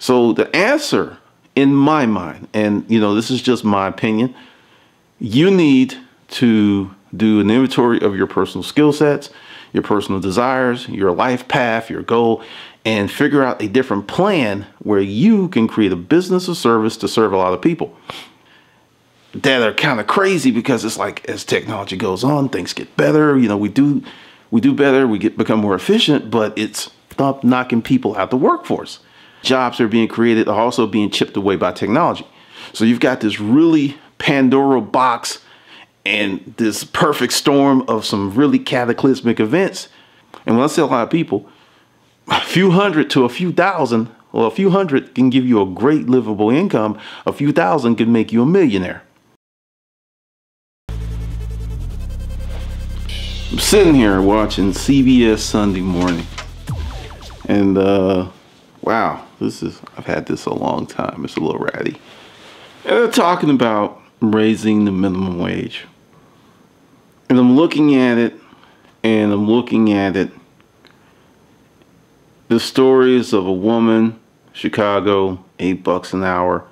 So the answer in my mind, and this is just my opinion, you need to do an inventory of your personal skill sets, your personal desires, your life path, your goal, and figure out a different plan where you can create a business or service to serve a lot of people that are kind of crazy, because it's like, as technology goes on, things get better. We do better, become more efficient, but it's not knocking people out the workforce. Jobs are being created are also being chipped away by technology. So you've got this really Pandora box and this perfect storm of some really cataclysmic events. And when I say a lot of people, a few hundred to a few thousand, well, a few hundred can give you a great livable income. A few thousand can make you a millionaire. I'm sitting here watching CBS Sunday Morning, and wow, I've had this a long time. It's a little ratty. And they're talking about raising the minimum wage. And I'm looking at it, the stories of a woman, Chicago, $8 an hour.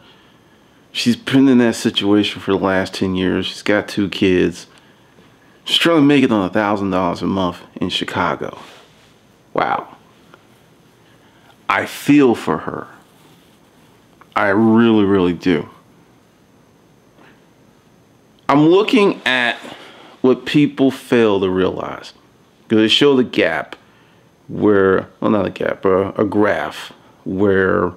She's been in that situation for the last 10 years. She's got 2 kids. She's trying to make it on $1,000 a month in Chicago. Wow. I feel for her. I really, really do. I'm looking at what people fail to realize, because they show the gap where, well, not a gap, a graph where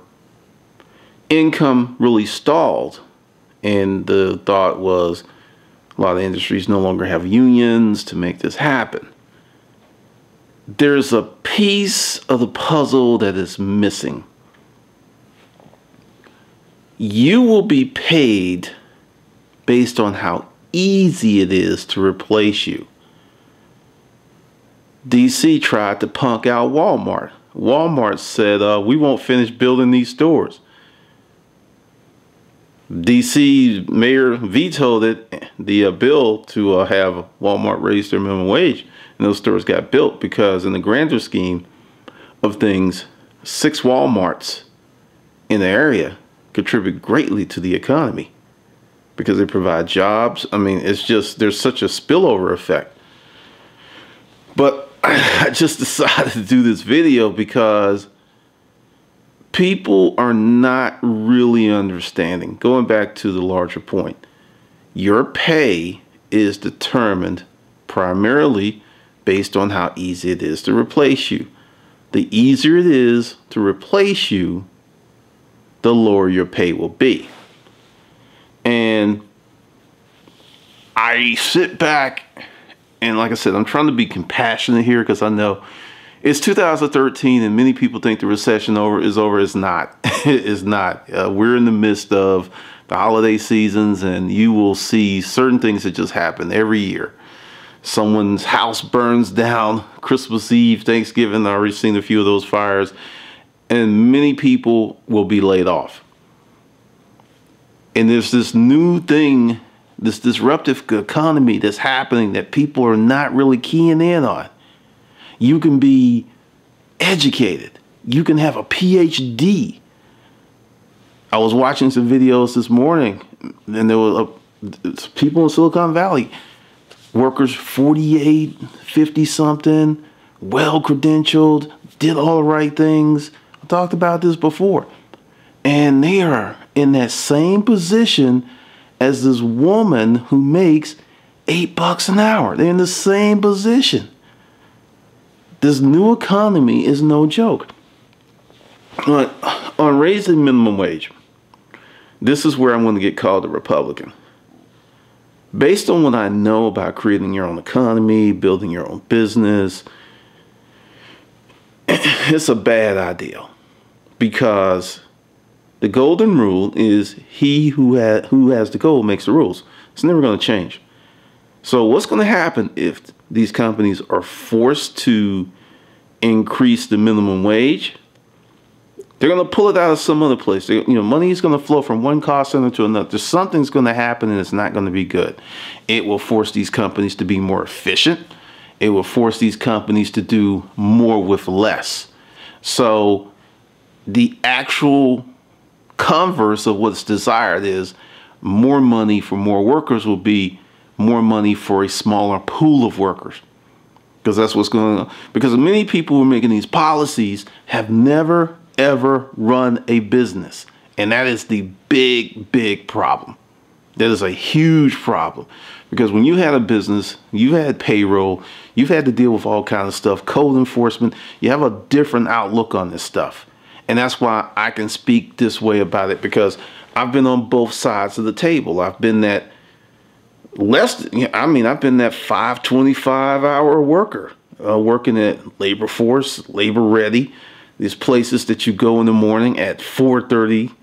income really stalled. And the thought was a lot of industries no longer have unions to make this happen. There's a piece of the puzzle that is missing. You will be paid based on how easy it is to replace you. DC tried to punk out Walmart. Walmart said, we won't finish building these stores. DC mayor vetoed it, the bill to have Walmart raise their minimum wage, and those stores got built because, in the grander scheme of things, 6 Walmarts in the area contribute greatly to the economy because they provide jobs. I mean, it's just, there's such a spillover effect. But I just decided to do this video because people are not really understanding. Going back to the larger point, your pay is determined primarily based on how easy it is to replace you. The easier it is to replace you, the lower your pay will be. And I sit back and, like I said, I'm trying to be compassionate here because I know it's 2013 and many people think the recession is over. It's not. It's not. We're in the midst of the holiday seasons, and you will see certain things that just happen every year. Someone's house burns down Christmas Eve, Thanksgiving. I've already seen a few of those fires, and many people will be laid off. And there's this new thing, this disruptive economy that's happening that people are not really keying in on. You can be educated. You can have a PhD. I was watching some videos this morning, and there were people in Silicon Valley, workers 48, 50 something, well credentialed, did all the right things. I talked about this before. And they are in that same position as this woman who makes $8 an hour. They're in the same position. This new economy is no joke. But on raising minimum wage, this is where I'm going to get called a Republican. Based on what I know about creating your own economy, building your own business, it's a bad idea, because the golden rule is he who has the gold makes the rules. It's never going to change. So what's going to happen if these companies are forced to increase the minimum wage? They're going to pull it out of some other place. Money is going to flow from one cost center to another. Something's going to happen, and it's not going to be good. It will force these companies to be more efficient. It will force these companies to do more with less. So the actual converse of what's desired is more money for more workers will be more money for a smaller pool of workers. Because that's what's going on. Because many people who are making these policies have never, ever run a business. And that is the big, big problem. That is a huge problem. Because when you had a business, you had payroll, you've had to deal with all kinds of stuff, code enforcement, you have a different outlook on this stuff. And that's why I can speak this way about it, because I've been on both sides of the table. I've been that I've been that 525-hour worker, working at labor force, labor ready, these places that you go in the morning at 4:30,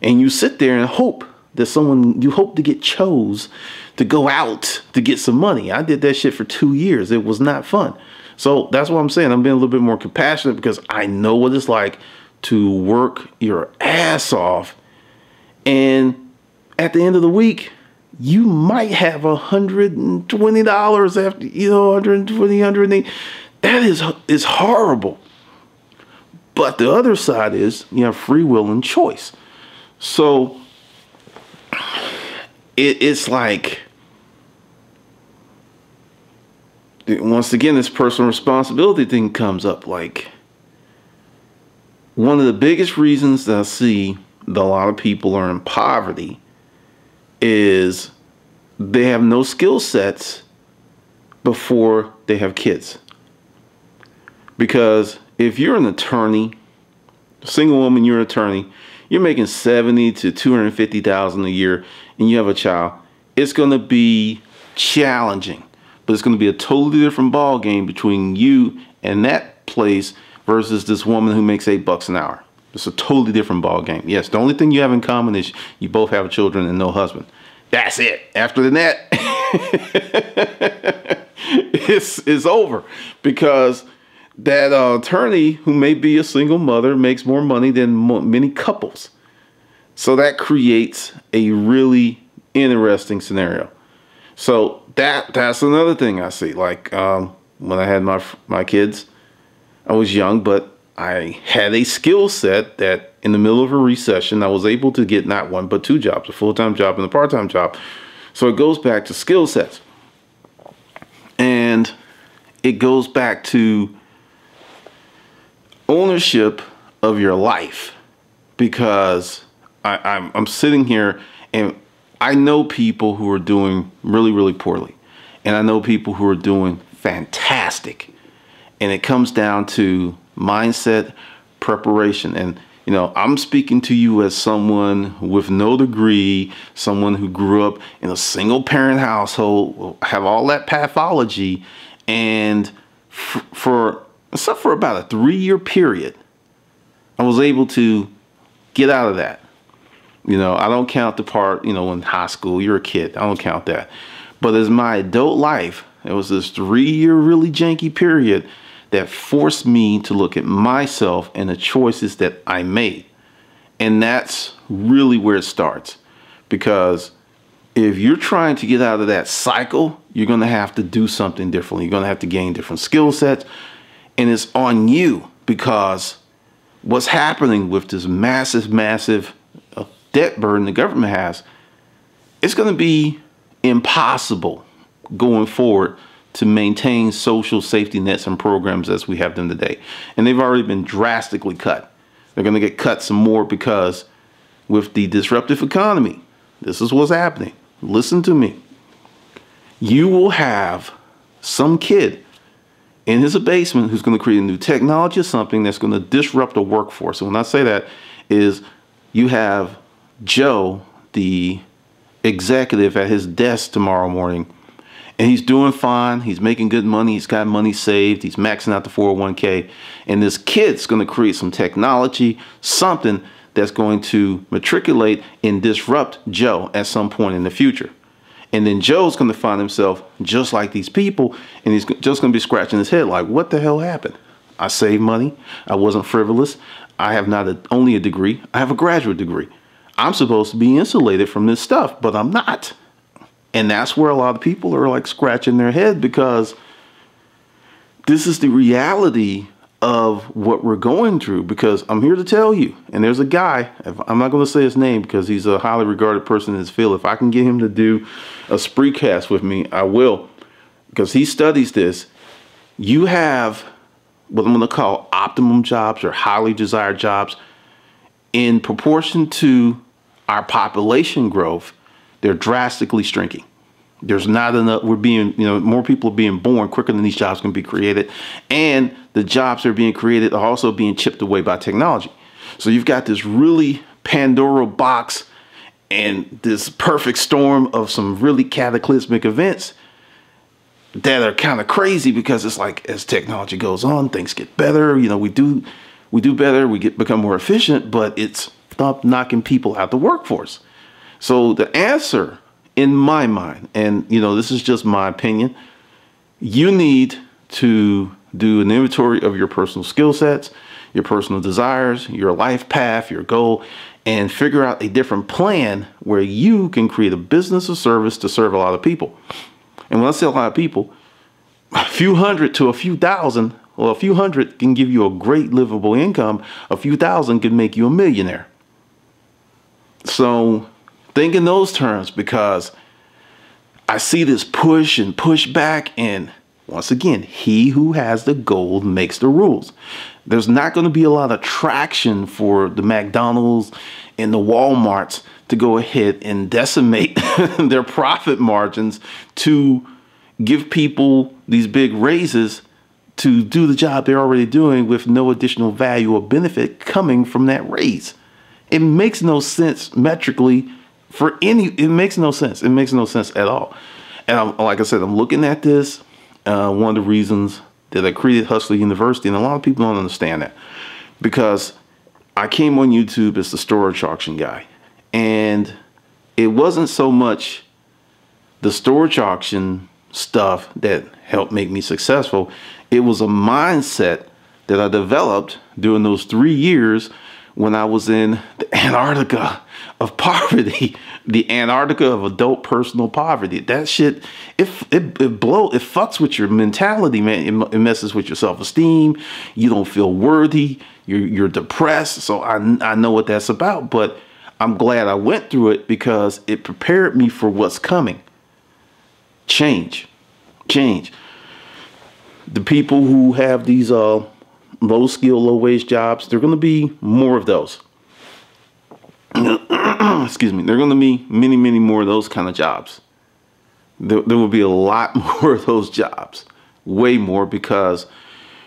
and you sit there and hope that you hope to get chose to go out to get some money. I did that shit for 2 years. It was not fun. So that's what I'm saying. I'm being a little bit more compassionate because I know what it's like to work your ass off, and at the end of the week, you might have $120 after, 120, 180. That is horrible. But the other side is you have free will and choice. So it's like, once again, this personal responsibility thing comes up. Like, one of the biggest reasons that I see that a lot of people are in poverty is they have no skill sets before they have kids. Because if you're an attorney, single woman, you're an attorney, you're making $70,000 to $250,000 a year, and you have a child, it's going to be challenging. But it's going to be a totally different ball game between you and that place versus this woman who makes $8 an hour. It's a totally different ball game. Yes, the only thing you have in common is you both have children and no husband. That's it. After that, it's over, because that attorney who may be a single mother makes more money than many couples. So that creates a really interesting scenario. So that's another thing I see. Like when I had my kids, I was young, but I had a skill set that in the middle of a recession, I was able to get not one, but two jobs, a full-time job and a part-time job. So it goes back to skill sets. And it goes back to ownership of your life, because I'm sitting here and I know people who are doing really, really poorly. And I know people who are doing fantastic. And it comes down to mindset, preparation. And, I'm speaking to you as someone with no degree, someone who grew up in a single parent household, have all that pathology. And for about a 3-year period, I was able to get out of that. I don't count the part, in high school, you're a kid. I don't count that. But as my adult life, it was this 3-year really janky period that forced me to look at myself and the choices that I made. And that's really where it starts. Because if you're trying to get out of that cycle, you're going to have to do something differently. You're going to have to gain different skill sets. And it's on you, because what's happening with this massive, massive debt burden the government has, it's going to be impossible going forward to maintain social safety nets and programs as we have them today. And they've already been drastically cut. They're going to get cut some more, because with the disruptive economy, this is what's happening. Listen to me. You will have some kid in his basement who's going to create a new technology or something that's going to disrupt the workforce. And when I say that is, you have Joe, the executive, at his desk tomorrow morning, and he's doing fine. He's making good money. He's got money saved. He's maxing out the 401k. And this kid's going to create some technology, something that's going to matriculate and disrupt Joe at some point in the future. And then Joe's going to find himself just like these people, and he's just going to be scratching his head like, what the hell happened? I saved money. I wasn't frivolous. I have not only a degree, I have a graduate degree. I'm supposed to be insulated from this stuff, but I'm not. And that's where a lot of people are like scratching their head, because this is the reality of what we're going through, because I'm here to tell you, and there's a guy, I'm not going to say his name because he's a highly regarded person in his field. If I can get him to do a spreecast with me, I will, because he studies this. You have what I'm going to call optimum jobs or highly desired jobs. In proportion to our population growth, they're drastically shrinking. There's not enough. We're being, more people are being born quicker than these jobs can be created. And the jobs that are being created are also being chipped away by technology. So you've got this really Pandora box and this perfect storm of some really cataclysmic events that are kind of crazy, because it's like, as technology goes on, things get better. We do better. We become more efficient, but it's knocking people out the workforce. So the answer, in my mind, and this is just my opinion, you need to do an inventory of your personal skill sets, your personal desires, your life path, your goal, and figure out a different plan where you can create a business or service to serve a lot of people. And when I say a lot of people, a few hundred to a few thousand, well, a few hundred can give you a great livable income. A few thousand can make you a millionaire. So think in those terms, because I see this push and push back, and once again, he who has the gold makes the rules. There's not going to be a lot of traction for the McDonald's and the Walmarts to go ahead and decimate their profit margins to give people these big raises to do the job they're already doing with no additional value or benefit coming from that raise. It makes no sense metrically it makes no sense. It makes no sense at all. And like I said, I'm looking at this. One of the reasons that I created Hustler University, and a lot of people don't understand that, because I came on YouTube as the storage auction guy. And it wasn't so much the storage auction stuff that helped make me successful. It was a mindset that I developed during those 3 years when I was in the Antarctica of poverty, the Antarctica of adult personal poverty. That shit, it fucks with your mentality, man. It messes with your self-esteem. You don't feel worthy. You're depressed. So I know what that's about, but I'm glad I went through it because it prepared me for what's coming. Change. The people who have these low skill, low wage jobs, there are going to be more of those. Excuse me. There are going to be many, many more of those kind of jobs. There will be a lot more of those jobs, way more, because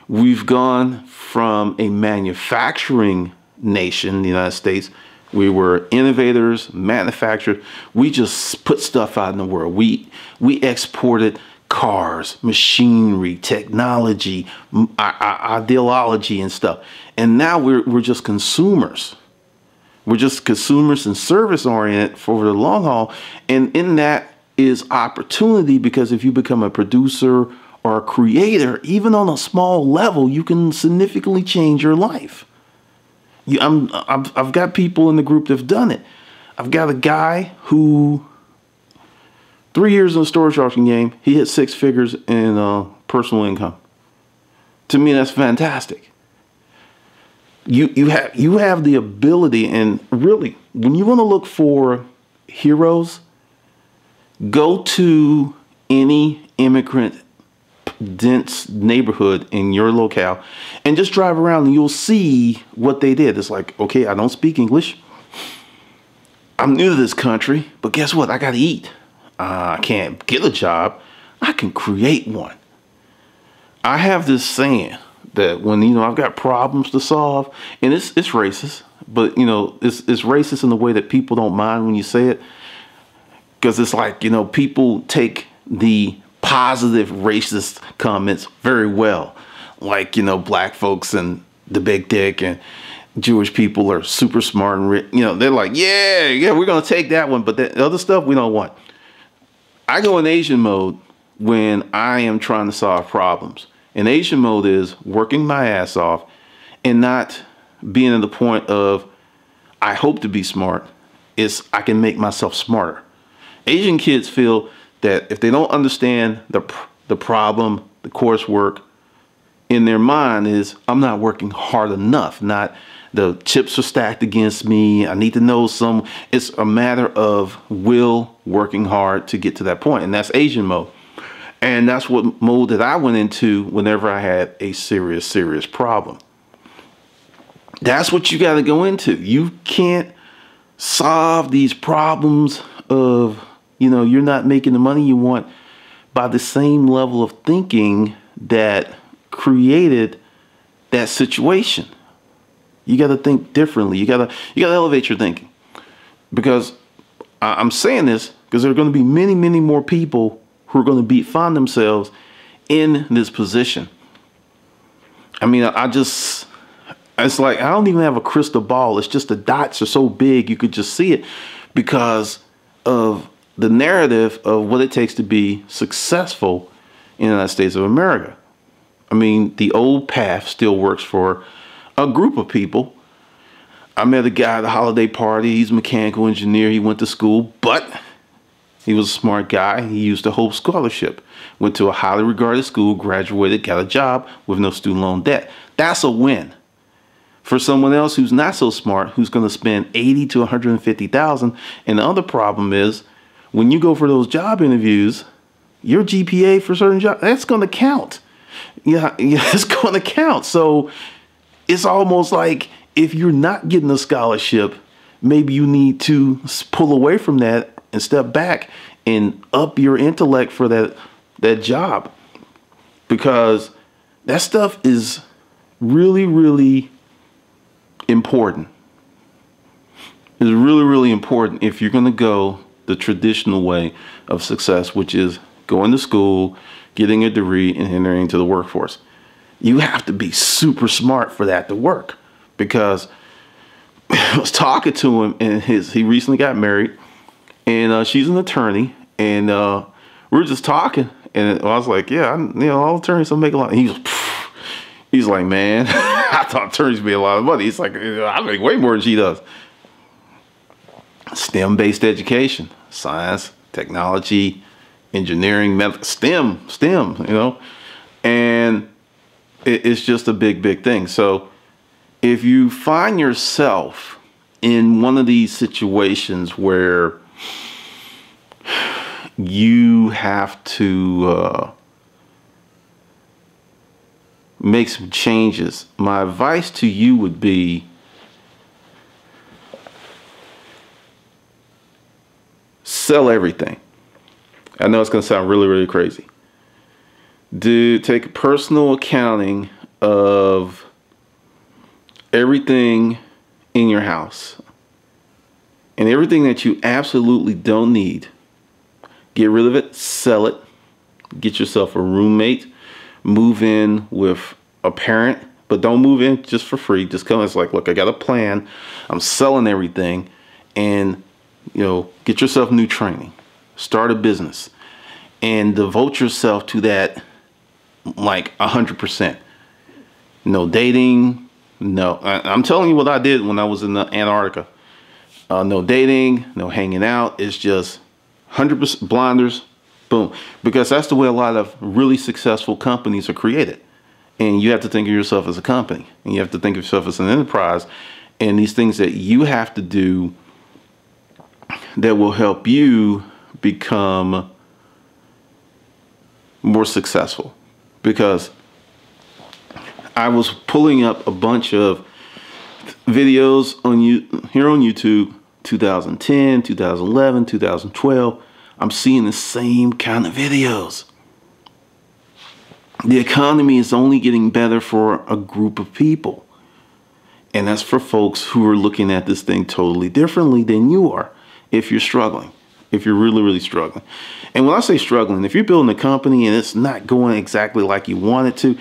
we've gone from a manufacturing nation, the United States. We were innovators, manufacturers. We just put stuff out in the world. We exported cars, machinery, technology, ideology and stuff. And now we're just consumers. We're just consumers and service oriented for the long haul. And in that is opportunity, because if you become a producer or a creator, even on a small level, you can significantly change your life. I've got people in the group that have done it. I've got a guy who 3 years in the storage auction game, he hit 6 figures in personal income. To me, that's fantastic. You have the ability, and really, when you want to look for heroes, go to any immigrant dense neighborhood in your locale and just drive around, and you'll see what they did. It's like, okay, I don't speak English. I'm new to this country, but guess what? I got to eat. I can't get a job. I can create one. I have this saying that when, I've got problems to solve, and it's racist, but, it's racist in the way that people don't mind when you say it. Because it's like, people take the positive racist comments very well. Like, black folks and the big dick and Jewish people are super smart and rich. They're like, yeah, we're going to take that one. But the other stuff we don't want. I go in Asian mode when I am trying to solve problems. And Asian mode is working my ass off and not being at the point of, I hope to be smart. It's I can make myself smarter. Asian kids feel that if they don't understand the problem, the coursework, in their mind is, I'm not working hard enough. Not the chips are stacked against me. I need to know some. It's a matter of will, working hard to get to that point. And that's Asian mode. And that's what mode that I went into whenever I had a serious problem. That's what you got to go into. You can't solve these problems of, you're not making the money you want by the same level of thinking that created that situation. You got to think differently. You got to elevate your thinking, because I'm saying this because there are going to be many more people who are going to find themselves in this position. I mean, it's like, I don't even have a crystal ball. It's just the dots are so big you could just see it because of the narrative of what it takes to be successful in the United States of America. I mean, the old path still works for a group of people. I met a guy at a holiday party. He's a mechanical engineer. He went to school, but he was a smart guy. He used the Hope Scholarship, went to a highly regarded school, graduated, got a job with no student loan debt. That's a win. For someone else who's not so smart, who's going to spend $80,000 to $150,000, and the other problem is, when you go for those job interviews, your GPA for certain jobs, that's going to count. Yeah, it's going to count. So it's almost like if you're not getting a scholarship, maybe you need to pull away from that and step back and up your intellect for that job, because that stuff is really important. It's really important if you're going to go the traditional way of success, which is going to school, getting a degree, and entering into the workforce. You have to be super smart for that to work, because I was talking to him, and he recently got married, and she's an attorney, and we were just talking, and I was like, yeah, all attorneys don't make a lot. And he's like, man, I thought attorneys made a lot of money. He's like, I make way more than she does. STEM-based education, science, technology, engineering, STEM, and it's just a big thing. So if you find yourself in one of these situations where you have to make some changes, my advice to you would be, sell everything. I know it's going to sound really crazy. Take personal accounting of everything in your house and everything that you absolutely don't need. Get rid of it, sell it, get yourself a roommate, move in with a parent, but don't move in just for free. Just come, it's like, look, I got a plan. I'm selling everything, and get yourself new training, start a business, and devote yourself to that like 100%. No dating. No, I'm telling you what I did when I was in Antarctica. No dating, no hanging out. It's just 100% blinders, boom. Because that's the way a lot of really successful companies are created. And you have to think of yourself as a company, and you have to think of yourself as an enterprise, and these things that you have to do that will help you become more successful. Because I was pulling up a bunch of videos here on YouTube, 2010, 2011, 2012. I'm seeing the same kind of videos. The economy is only getting better for a group of people. And that's for folks who are looking at this thing totally differently than you are. If you're struggling, if you're really struggling. And when I say struggling, if you're building a company and it's not going exactly like you want it to,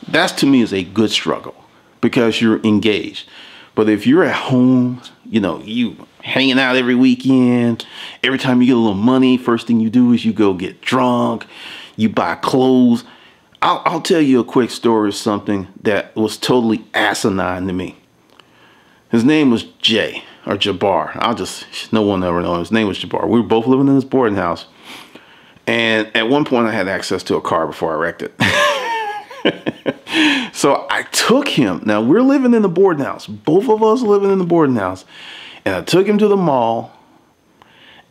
that's, to me, is a good struggle, because you're engaged. But if you're at home, you hanging out every weekend, every time you get a little money, first thing you do is you go get drunk, you buy clothes. I'll tell you a quick story of something that was totally asinine to me. His name was Jay, or Jabbar. No one ever knows. His name was Jabbar. We were both living in this boarding house. And at one point I had access to a car before I wrecked it. So I took him. Now we're living in the boarding house. Both of us living in the boarding house. And I took him to the mall.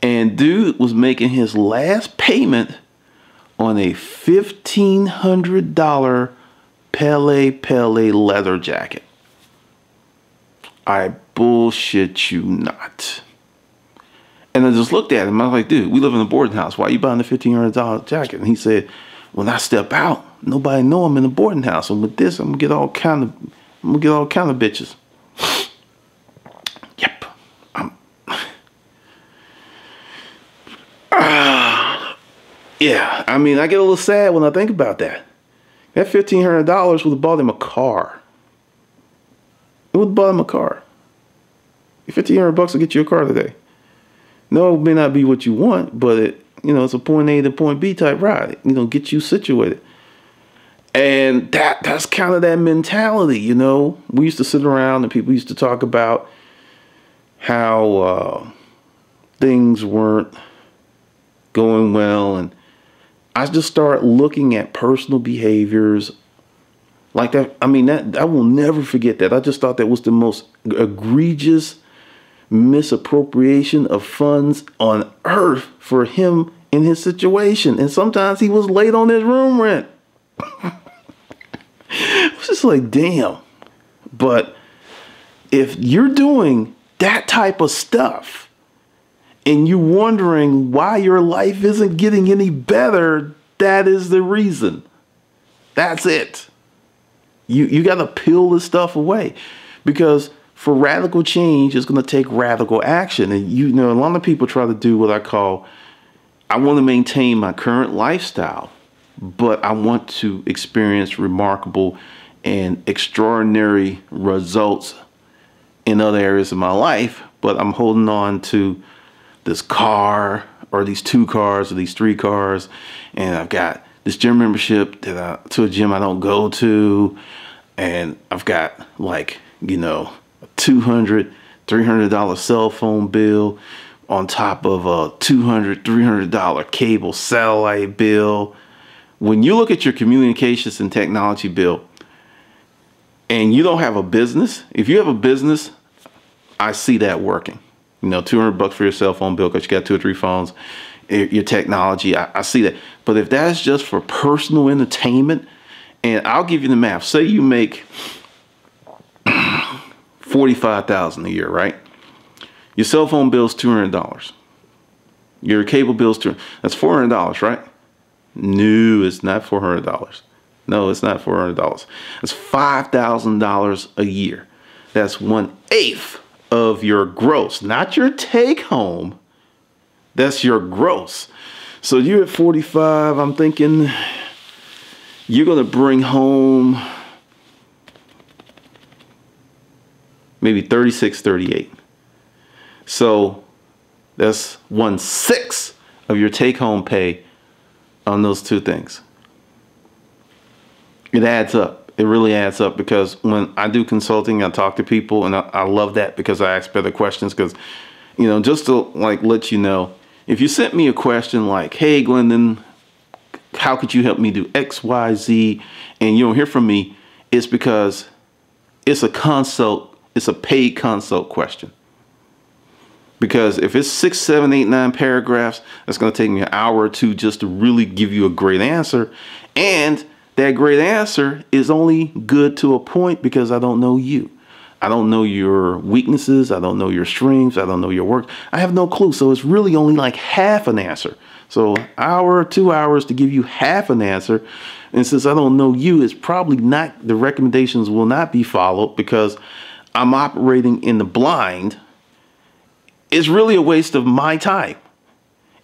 And dude was making his last payment on a $1,500 Pele leather jacket. I bullshit you not. And I just looked at him. I was like, dude, we live in a boarding house. Why are you buying a $1,500 jacket? And he said, when I step out, nobody know I'm in a boarding house. And with this, I'm gonna get all kind of bitches. Yep. Yeah. I mean, I get a little sad when I think about that. That $1,500 would have bought him a car. It would have bought him a car. $1,500 will get you a car today. No, it may not be what you want, but it's a point A to point B type ride. Get you situated. And that's kind of that mentality, We used to sit around and people used to talk about how things weren't going well. And I just started looking at personal behaviors like that. I mean, I will never forget that. I just thought that was the most egregious misappropriation of funds on earth for him in his situation. And sometimes he was late on his room rent. It was just like, damn. But if you're doing that type of stuff and you're wondering why your life isn't getting any better, that is the reason. That's it. You got to peel this stuff away, because for radical change, it's going to take radical action. And a lot of people try to do what I call, I want to maintain my current lifestyle, but I want to experience remarkable and extraordinary results in other areas of my life. But I'm holding on to this car or these 2 cars or these 3 cars. And I've got this gym membership to a gym I don't go to. And I've got like, $200, $300 cell phone bill on top of a $200, $300 cable satellite bill. When you look at your communications and technology bill and you don't have a business, if you have a business, I see that working. $200 for your cell phone bill because you got 2 or 3 phones, your technology, I see that. But if that's just for personal entertainment, and I'll give you the math. Say you make $45,000 a year, right? Your cell phone bill's $200. Your cable bill's $200. That's $400, right? No, it's not $400. No, it's not $400. It's $5,000 a year. That's 1/8 of your gross, not your take home. That's your gross. So you're at 45. I'm thinking you're going to bring home maybe 36, 38. So that's 1/6 of your take home pay on those 2 things. It adds up. It really adds up, because when I do consulting, I talk to people, and I love that because I ask better questions. Because, just to let you know, if you sent me a question like, hey, Glendon, how could you help me do X, Y, Z? And you don't hear from me, it's because it's a consult. It's a paid consult question. Because if it's 6, 7, 8, 9 paragraphs, that's going to take me an hour or 2 just to really give you a great answer. And that great answer is only good to a point, because I don't know you. I don't know your weaknesses. I don't know your strengths. I don't know your work. I have no clue. So it's really only like half an answer. So an hour, 2 hours to give you half an answer. And since I don't know you, it's probably not, the recommendations will not be followed, because I'm operating in the blind. It's really a waste of my time,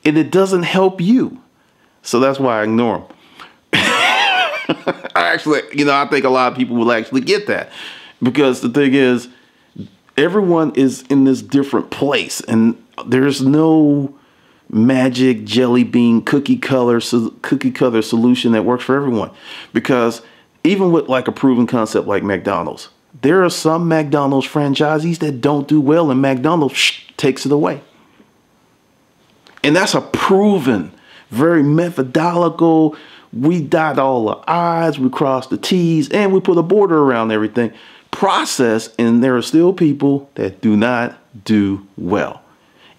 and it doesn't help you. So that's why I ignore them. Actually, I think a lot of people will actually get that, because the thing is, everyone is in this different place, and there's no magic jelly bean cookie cutter solution that works for everyone. Because even with like a proven concept like McDonald's, there are some McDonald's franchisees that don't do well, and McDonald's takes it away. And that's a proven, very methodical, We dot all the I's, we cross the T's, and we put a border around everything. Process, and there are still people that do not do well.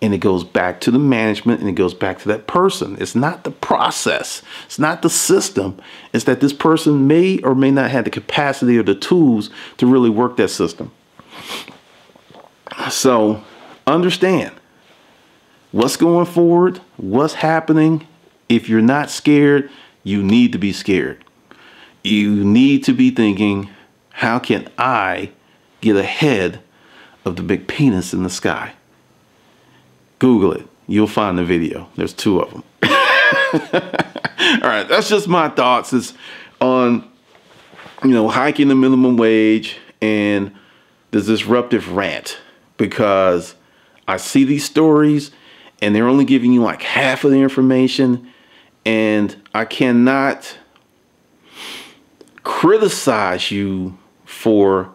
And it goes back to the management, and it goes back to that person. It's not the process. It's not the system. It's that this person may or may not have the capacity or the tools to really work that system. So understand what's going forward, what's happening. If you're not scared, you need to be scared. You need to be thinking, how can I get ahead of the big penis in the sky? Google it. You'll find the video. There's 2 of them. All right, that's just my thoughts is on, hiking the minimum wage and the disruptive rant, because I see these stories and they're only giving you like half of the information, and I cannot criticize you for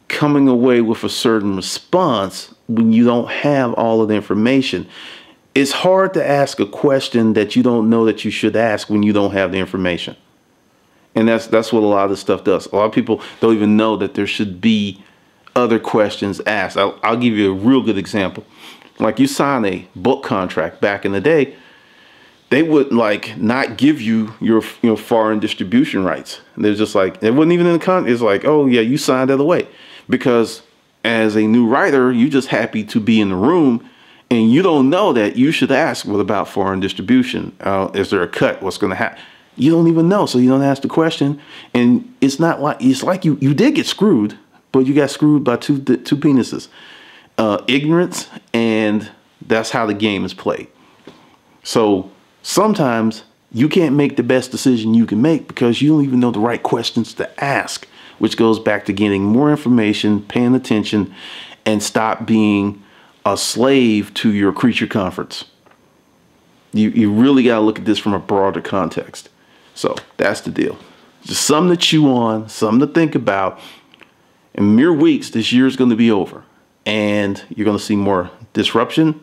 coming away with a certain response when you don't have all of the information. It's hard to ask a question that you don't know that you should ask when you don't have the information. And that's what a lot of this stuff does. A lot of people don't even know that there should be other questions asked. I'll give you a real good example. Like, you sign a book contract back in the day, they would like not give you your foreign distribution rights. And they're just like, it wasn't even in the contract. It's like, oh yeah, you signed that away. Because as a new writer, you're just happy to be in the room, and you don't know that you should ask, what about foreign distribution? Is there a cut? What's going to happen? You don't even know, so you don't ask the question. And it's like you did get screwed, but you got screwed by two penises. Ignorance, and that's how the game is played. So sometimes you can't make the best decision you can make because you don't even know the right questions to ask, which goes back to getting more information, paying attention, and stop being a slave to your creature comforts. You really got to look at this from a broader context. So that's the deal. Just something to chew on, something to think about. In mere weeks, this year is going to be over, and you're going to see more disruption,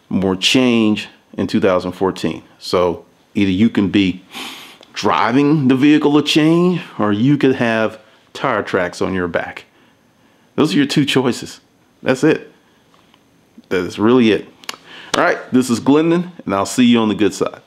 more change in 2014. So either you can be driving the vehicle of change, or you could have tire tracks on your back. Those are your 2 choices. That's it. That is really it. All right, this is Glendon, and I'll see you on the good side.